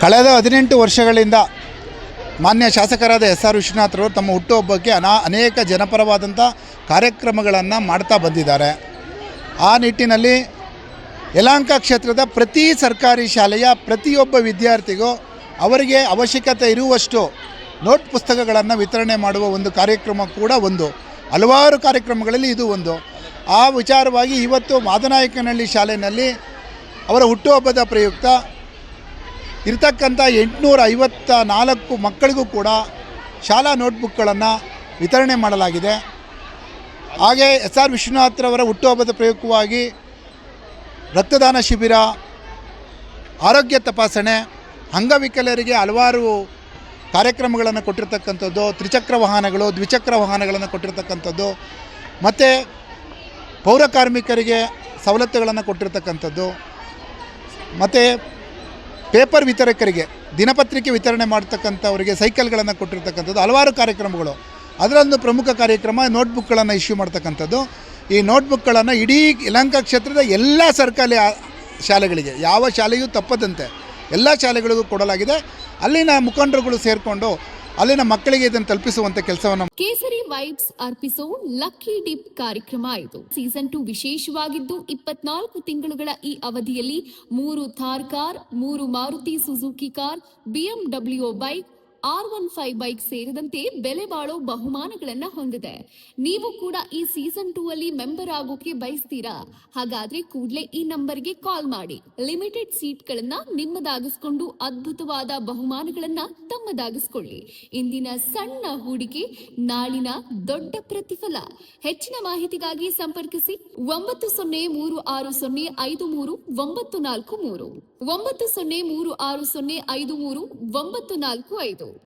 ಕಳೆದ 18 ವರ್ಷಗಳಿಂದ ಮಾನ್ಯ ಶಾಸಕರಾದ ಎಸ್ ಆರ್ ವಿಶ್ವನಾಥ್ರವರು ತಮ್ಮ ಹುಟ್ಟುಹಬ್ಬಕ್ಕೆ ಅನೇಕ ಜನಪರವಾದಂಥ ಕಾರ್ಯಕ್ರಮಗಳನ್ನು ಮಾಡ್ತಾ ಬಂದಿದ್ದಾರೆ. ಆ ನಿಟ್ಟಿನಲ್ಲಿ ಯಲಹಂಕ ಕ್ಷೇತ್ರದ ಪ್ರತಿ ಸರ್ಕಾರಿ ಶಾಲೆಯ ಪ್ರತಿಯೊಬ್ಬ ವಿದ್ಯಾರ್ಥಿಗೂ ಅವರಿಗೆ ಅವಶ್ಯಕತೆ ಇರುವಷ್ಟು ನೋಟ್ ಪುಸ್ತಕಗಳನ್ನು ವಿತರಣೆ ಮಾಡುವ ಒಂದು ಕಾರ್ಯಕ್ರಮ ಕೂಡ ಒಂದು, ಹಲವಾರು ಕಾರ್ಯಕ್ರಮಗಳಲ್ಲಿ ಇದು ಒಂದು. ಆ ವಿಚಾರವಾಗಿ ಇವತ್ತು ಮಾದನಾಯಕನಹಳ್ಳಿ ಶಾಲೆಯಲ್ಲಿ ಅವರ ಹುಟ್ಟುಹಬ್ಬದ ಪ್ರಯುಕ್ತ ಇರತಕ್ಕಂಥ 854 ಮಕ್ಕಳಿಗೂ ಕೂಡ ಶಾಲಾ ನೋಟ್ಬುಕ್ಗಳನ್ನು ವಿತರಣೆ ಮಾಡಲಾಗಿದೆ. ಹಾಗೆ ಎಸ್ ಆರ್ ವಿಶ್ವನಾಥ್ರವರ ಹುಟ್ಟುಹಬ್ಬದ ಪ್ರಯುಕ್ತವಾಗಿ ರಕ್ತದಾನ ಶಿಬಿರ, ಆರೋಗ್ಯ ತಪಾಸಣೆ, ಅಂಗವಿಕಲರಿಗೆ ಹಲವಾರು ಕಾರ್ಯಕ್ರಮಗಳನ್ನು ಕೊಟ್ಟಿರ್ತಕ್ಕಂಥದ್ದು, ತ್ರಿಚಕ್ರ ವಾಹನಗಳು, ದ್ವಿಚಕ್ರ ವಾಹನಗಳನ್ನು ಕೊಟ್ಟಿರ್ತಕ್ಕಂಥದ್ದು, ಮತ್ತು ಪೌರ ಕಾರ್ಮಿಕರಿಗೆ ಸವಲತ್ತುಗಳನ್ನು ಕೊಟ್ಟಿರ್ತಕ್ಕಂಥದ್ದು, ಮತ್ತು ಪೇಪರ್ ವಿತರಕರಿಗೆ ದಿನಪತ್ರಿಕೆ ವಿತರಣೆ ಮಾಡ್ತಕ್ಕಂಥವರಿಗೆ ಸೈಕಲ್ಗಳನ್ನು ಕೊಟ್ಟಿರ್ತಕ್ಕಂಥದ್ದು, ಹಲವಾರು ಕಾರ್ಯಕ್ರಮಗಳು. ಅದರೊಂದು ಪ್ರಮುಖ ಕಾರ್ಯಕ್ರಮ ನೋಟ್ಬುಕ್ಗಳನ್ನು ಇಶ್ಯೂ ಮಾಡ್ತಕ್ಕಂಥದ್ದು. ಈ ನೋಟ್ಬುಕ್ಗಳನ್ನು ಇಡೀ ಯಲಹಂಕ ಕ್ಷೇತ್ರದ ಎಲ್ಲ ಸರ್ಕಾರಿ ಶಾಲೆಗಳಿಗೆ, ಯಾವ ಶಾಲೆಯೂ ತಪ್ಪದಂತೆ ಎಲ್ಲ ಶಾಲೆಗಳಿಗೂ ಕೊಡಲಾಗಿದೆ. ಅಲ್ಲಿನ ಮುಖಂಡರುಗಳು ಸೇರಿಕೊಂಡು ಅಲ್ಲಿನ ಮಕ್ಕಳಿಗೆ ಇದನ್ನು ತಲುಪಿಸುವಂಥ ಕೆಲಸವನ್ನು ಕೇಸರಿ ವೈಬ್ಸ್ ಅರ್ಪಿಸೋ ಲಕ್ಕಿ ಡಿಪ್ ಕಾರ್ಯಕ್ರಮ ಇದು. ಸೀಸನ್ 2 ವಿಶೇಷವಾಗಿದ್ದು 24 ತಿಂಗಳುಗಳ ಈ ಅವಧಿಯಲ್ಲಿ 3 Thar car, 3 Maruti Suzuki car, BMW bike, R15 bike ಸೇರಿದಂತೆ ಬೆಲೆ ಬಾಳೋ ಬಹುಮಾನಗಳನ್ನ ಹೊಂದಿದೆ. ನೀವು ಕೂಡ ಈ ಸೀಸನ್ 2 ಅಲ್ಲಿ ಮೆಂಬರ್ ಆಗೋಕೆ ಬಯಸ್ತೀರಾ? ಹಾಗಾದ್ರೆ ಕೂಡಲೇ ಈ ನಂಬರ್ಗೆ ಕಾಲ್ ಮಾಡಿ. ಲಿಮಿಟೆಡ್ ಸೀಟ್ಗಳನ್ನ ನಿಮ್ಮದಾಗಿಸ್ಕೊಂಡು ಅದ್ಭುತವಾದ ಬಹುಮಾನಗಳನ್ನ ತಮ್ಮದಾಗಿಸ್ಕೊಳ್ಳಿ. ಇಂದಿನ ಸಣ್ಣ ಹೂಡಿಕೆ ನಾಳಿನ ದೊಡ್ಡ ಪ್ರತಿಫಲ. ಹೆಚ್ಚಿನ ಮಾಹಿತಿಗಾಗಿ ಸಂಪರ್ಕಿಸಿ 9036053943 9036053945.